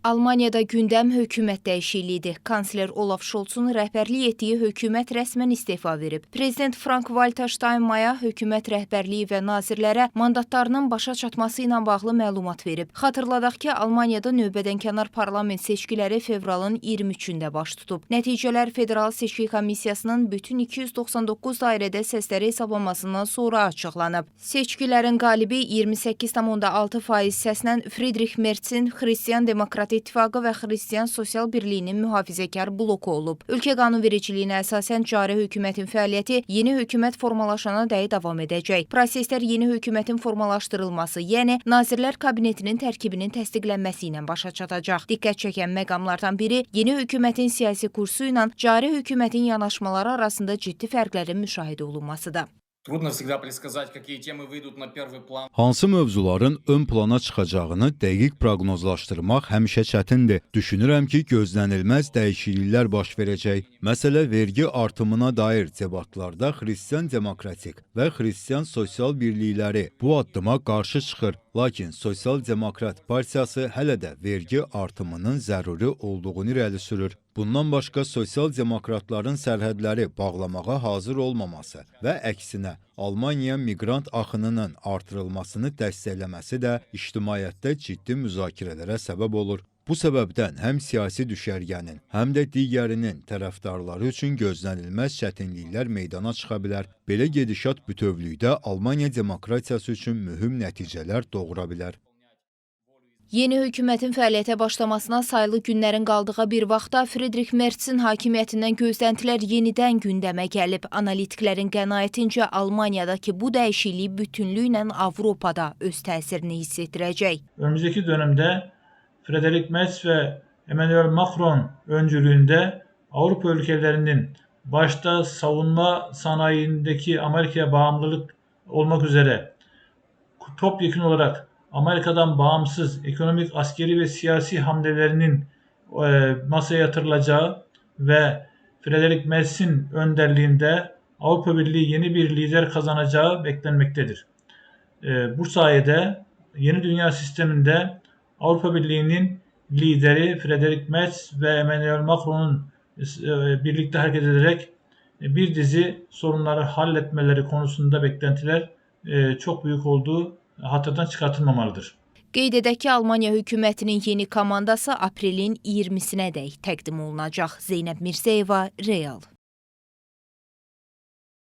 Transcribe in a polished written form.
Almaniyada gündəm hökumət dəyişikliyidir. Kansler Olaf Scholz'un rəhbərlik etdiyi hökumət rəsmən istefa verib. Prezident Frank-Walter Steinmeier hökumət rəhbərliyi və nazirlərə mandatlarının başa çatması ilə bağlı məlumat verib. Xatırladaq ki, Almaniyada növbədənkənar parlament seçkiləri fevralın 23-də baş tutub. Nəticələr Federal Seçki Komissiyasının bütün 299 dairədə səsləri hesablamasından sonra açıqlanıb. Seçkilərin qalibi 28,6% səslə Friedrich Merzin Xristian Demokratik İttifaqı və Xristian Sosial Birliyinin mühafizəkar bloku olub. Ölkə qanunvericiliyinə əsasən cari hökumətin fəaliyyəti yeni hökumət formalaşana dək davam edəcək. Proseslər yeni hökumətin formalaşdırılması, yəni Nazirlər Kabinetinin tərkibinin təsdiqlənməsi ilə başa çatacaq. Diqqət çəkən məqamlardan biri yeni hökumətin siyasi kursu ilə cari hökumətin yanaşmaları arasında ciddi fərqlərin müşahidə olunmasıdır. Hansı mövzuların ön plana çıxacağını dəqiq proqnozlaşdırmaq həmişə çətindir. Düşünürəm ki, gözlənilməz dəyişikliklər baş verəcək. Məsələ vergi artımına dair debatlarda Xristian Demokratik və Xristian Sosial Birlikləri bu addıma qarşı çıxır. Lakin Sosial Demokrat Partiyası hələ də vergi artımının zəruri olduğunu irəli sürür. Bundan başqa sosial demokratların sərhədləri bağlamağa hazır olmaması və əksinə Almaniya miqrant axınının artırılmasını dəstəkləməsi də ictimaiyyətdə ciddi müzakirələrə səbəb olur. Bu səbəbdən həm siyasi düşərgənin, həm də digərinin tərəfdarları üçün gözlənilməz çətinliklər meydana çıxa bilər. Belə gedişat bütövlükdə Almaniya demokratiyası üçün mühüm nəticələr doğura bilər. Yeni hökumətin fəaliyyətə başlamasına sayılı günlərin qaldığı bir vaxtda Friedrich Merzin hakimiyyətindən gözləntilər yenidən gündəmə gəlib. Analitiklərin qənaətincə Almaniyadakı bu dəyişiklik bütünlüklə Avropada öz təsirini hiss etdirəcək. Önümüzdeki dönemde Friedrich Merz ve Emmanuel Macron öncülüğünde Avrupa ülkelerinin başta savunma sanayindeki Amerika'ya bağımlılık olmak üzere topyekun olarak Amerika'dan bağımsız ekonomik, askeri ve siyasi hamlelerinin masaya yatırılacağı ve Friedrich Merz'in önderliğinde Avrupa Birliği yeni bir lider kazanacağı beklenmektedir. Bu sayede yeni dünya sisteminde Avrupa Birliği'nin lideri Friedrich Merz ve Emmanuel Macron'un birlikte hareket ederek bir dizi sorunları halletmeleri konusunda beklentiler çok büyük olduğu hatırdan çıxartılmamalıdır. Qeyd edək ki, Almaniya hökumətinin yeni komandası aprelin 20-sinədək təqdim olunacaq. Zeynəb Mirzəyeva, Real.